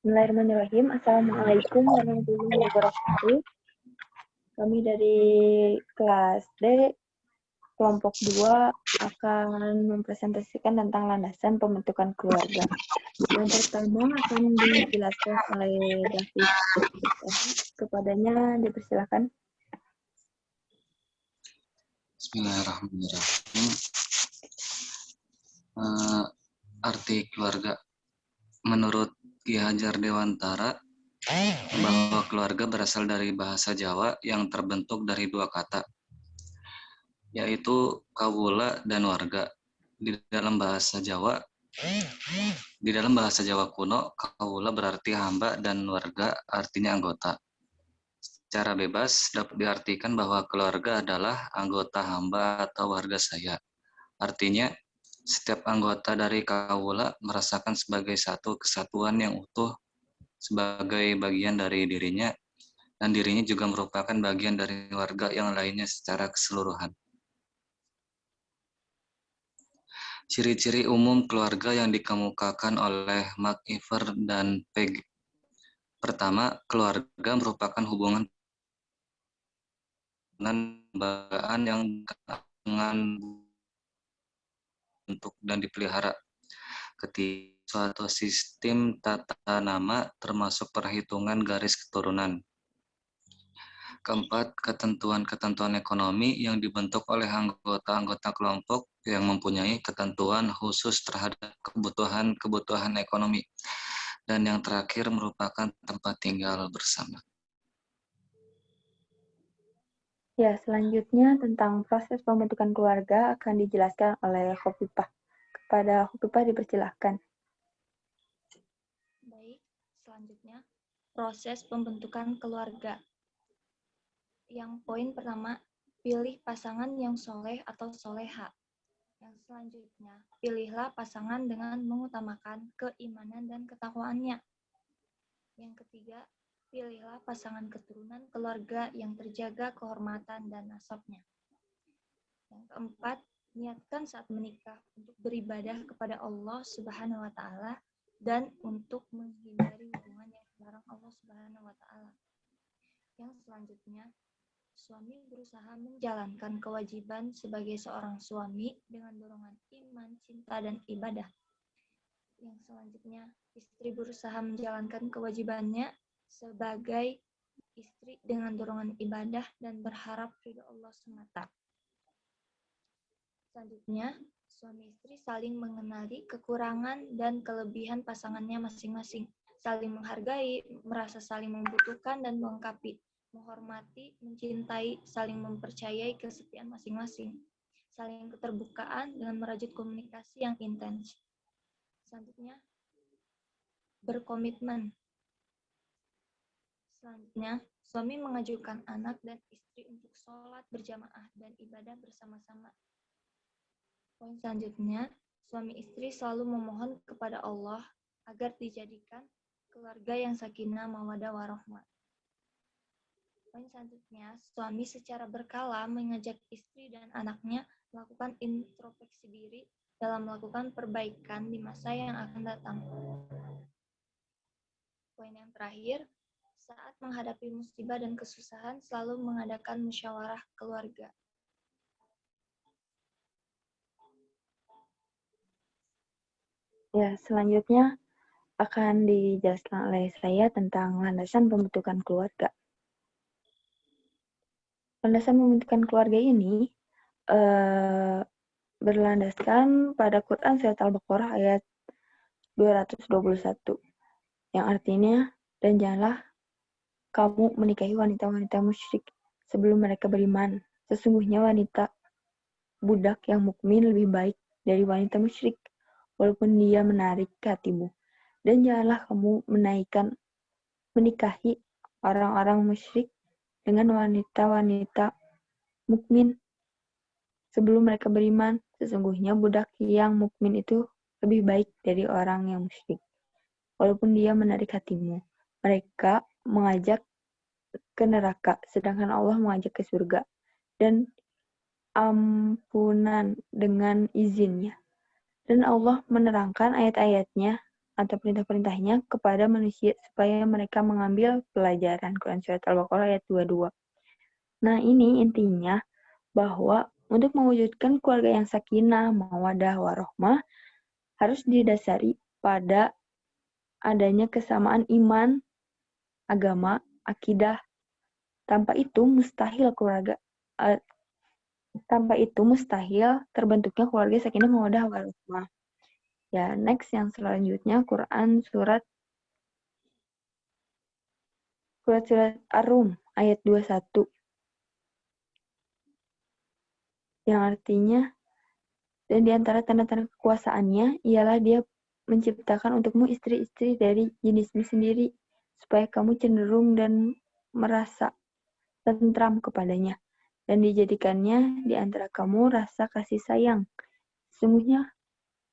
Bismillahirrahmanirrahim. Assalamualaikum warahmatullahi wabarakatuh. Kami dari kelas D, kelompok 2, akan mempresentasikan tentang landasan pembentukan keluarga. Yang pertama akan dijelaskan oleh David. Kepadanya dipersilakan. Bismillahirrahmanirrahim. Arti keluarga. Menurut Ki Hajar Dewantara, bahwa keluarga berasal dari bahasa Jawa yang terbentuk dari dua kata, yaitu kawula dan warga. Di dalam bahasa Jawa kuno, kawula berarti hamba dan warga artinya anggota. Secara bebas dapat diartikan bahwa keluarga adalah anggota hamba atau warga saya. Artinya, setiap anggota dari kawula merasakan sebagai satu kesatuan yang utuh sebagai bagian dari dirinya, dan dirinya juga merupakan bagian dari warga yang lainnya secara keseluruhan. Ciri-ciri umum keluarga yang dikemukakan oleh McIver dan Pegg. Pertama, keluarga merupakan hubungan kelembagaan yang dengan bentuk dan dipelihara. Ketiga, suatu sistem tata nama termasuk perhitungan garis keturunan. Keempat, ketentuan-ketentuan ekonomi yang dibentuk oleh anggota-anggota kelompok yang mempunyai ketentuan khusus terhadap kebutuhan ekonomi. Dan yang terakhir merupakan tempat tinggal bersama. Ya, selanjutnya tentang proses pembentukan keluarga akan dijelaskan oleh Khofifah. Kepada Khofifah dipersilahkan. Baik, selanjutnya proses pembentukan keluarga. Yang poin pertama, pilih pasangan yang soleh atau soleha. Yang selanjutnya, pilihlah pasangan dengan mengutamakan keimanan dan ketakwaannya. Yang ketiga, pilihlah pasangan keturunan keluarga yang terjaga kehormatan dan nasabnya. Yang keempat, niatkan saat menikah untuk beribadah kepada Allah Subhanahu wa Ta'ala dan untuk menghindari hubungan yang dilarang Allah Subhanahu wa Ta'ala. Yang selanjutnya, suami berusaha menjalankan kewajiban sebagai seorang suami dengan dorongan iman, cinta, dan ibadah. Yang selanjutnya, istri berusaha menjalankan kewajibannya sebagai istri dengan dorongan ibadah dan berharap ridho Allah semata. Selanjutnya, suami istri saling mengenali kekurangan dan kelebihan pasangannya masing-masing, saling menghargai, merasa saling membutuhkan dan melengkapi, menghormati, mencintai, saling mempercayai kesepian masing-masing, saling keterbukaan dengan merajut komunikasi yang intens. Selanjutnya, berkomitmen. Selanjutnya, suami mengajukan anak dan istri untuk sholat berjamaah dan ibadah bersama-sama. Poin selanjutnya, suami istri selalu memohon kepada Allah agar dijadikan keluarga yang sakinah, mawaddah, warahmah. Poin selanjutnya, suami secara berkala mengajak istri dan anaknya melakukan introspeksi diri dalam melakukan perbaikan di masa yang akan datang. Poin yang terakhir, saat menghadapi musibah dan kesusahan selalu mengadakan musyawarah keluarga. Ya, selanjutnya akan dijelaskan oleh saya tentang landasan pembentukan keluarga. Landasan pembentukan keluarga ini berlandaskan pada Quran Surat Al-Baqarah ayat 221, yang artinya, dan janganlah kamu menikahi wanita-wanita musyrik sebelum mereka beriman. Sesungguhnya wanita budak yang mukmin lebih baik dari wanita musyrik, walaupun dia menarik hatimu. Dan janganlah kamu menikahi orang-orang musyrik dengan wanita-wanita mukmin sebelum mereka beriman. Sesungguhnya budak yang mukmin itu lebih baik dari orang yang musyrik, walaupun dia menarik hatimu. Mereka mengajak ke neraka, sedangkan Allah mengajak ke surga dan ampunan dengan izinnya. Dan Allah menerangkan ayat-ayatnya atau perintah-perintahnya kepada manusia supaya mereka mengambil pelajaran. Quran Surat Al-Baqarah ayat 22. Nah, ini intinya bahwa untuk mewujudkan keluarga yang sakinah, mawaddah, warahmah harus didasari pada adanya kesamaan iman, agama, akidah. Tanpa itu mustahil terbentuknya keluarga sakinah, mawaddah, warahmah. Ya, next yang selanjutnya Quran surat Ar-Rum ayat 21. Yang artinya, dan di antara tanda-tanda kekuasaannya ialah dia menciptakan untukmu istri-istri dari jenismu sendiri, supaya kamu cenderung dan merasa tentram kepadanya, dan dijadikannya di antara kamu rasa kasih sayang. Sesungguhnya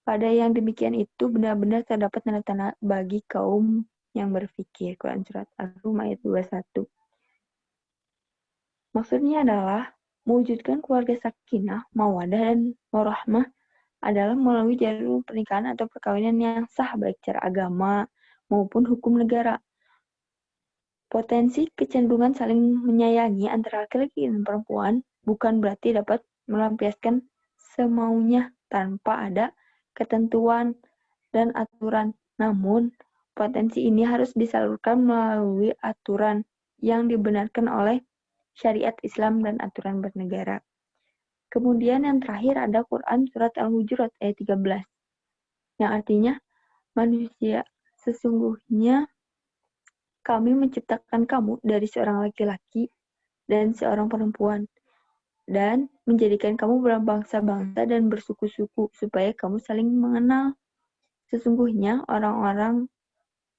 pada yang demikian itu benar-benar terdapat tanda-tanda bagi kaum yang berfikir. Quran Surat Ar-Rum ayat 21. Maksudnya adalah mewujudkan keluarga sakinah, mawaddah, dan warahmah adalah melalui jalur pernikahan atau perkawinan yang sah baik secara agama maupun hukum negara. Potensi kecenderungan saling menyayangi antara laki-laki dan perempuan bukan berarti dapat melampiaskan semaunya tanpa ada ketentuan dan aturan. Namun, potensi ini harus disalurkan melalui aturan yang dibenarkan oleh syariat Islam dan aturan bernegara. Kemudian yang terakhir ada Quran Surat Al-Hujurat ayat 13. Yang artinya, manusia, sesungguhnya kami menciptakan kamu dari seorang laki-laki dan seorang perempuan, dan menjadikan kamu berbangsa-bangsa dan bersuku-suku, supaya kamu saling mengenal. Sesungguhnya orang-orang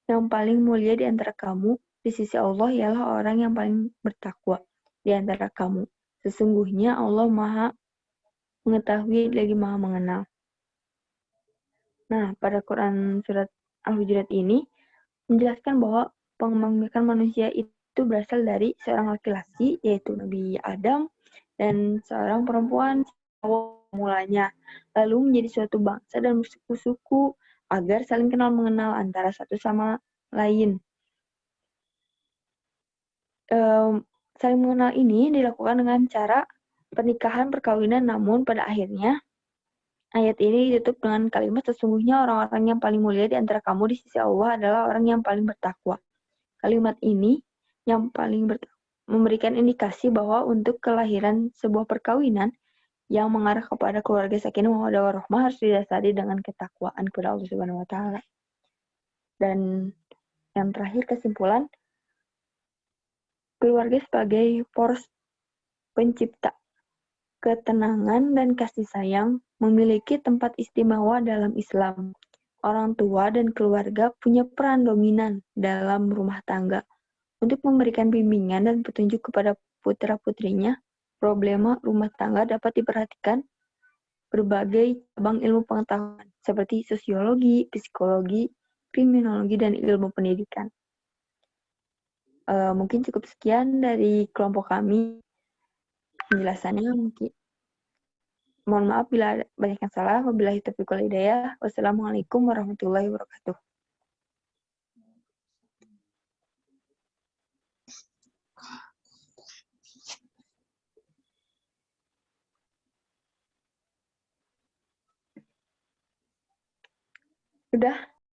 yang paling mulia di antara kamu di sisi Allah ialah orang yang paling bertakwa di antara kamu. Sesungguhnya Allah Maha mengetahui lagi Maha mengenal. Nah, pada Quran Surat Al-Hujurat ini menjelaskan bahwa pengembang manusia itu berasal dari seorang laki-laki, yaitu Nabi Adam, dan seorang perempuan mulanya, lalu menjadi suatu bangsa dan bersuku-suku agar saling kenal mengenal antara satu sama lain. Saling mengenal ini dilakukan dengan cara pernikahan perkawinan, namun pada akhirnya ayat ini ditutup dengan kalimat sesungguhnya orang-orang yang paling mulia di antara kamu di sisi Allah adalah orang yang paling bertakwa. Kalimat ini yang paling memberikan indikasi bahwa untuk kelahiran sebuah perkawinan yang mengarah kepada keluarga sakinah mawaddah warahmah harus didasari dengan ketakwaan kepada Allah Subhanahu wa taala. Dan yang terakhir kesimpulan, keluarga sebagai poros pencipta ketenangan dan kasih sayang memiliki tempat istimewa dalam Islam. Orang tua dan keluarga punya peran dominan dalam rumah tangga untuk memberikan bimbingan dan petunjuk kepada putra-putrinya. Problema rumah tangga dapat diperhatikan berbagai cabang ilmu pengetahuan seperti sosiologi, psikologi, kriminologi, dan ilmu pendidikan. Mungkin cukup sekian dari kelompok kami. Penjelasannya mungkin. Mohon maaf bila ada banyak yang salah. Wabillahi taufiq wal hidayah. Wassalamualaikum warahmatullahi wabarakatuh. Udah.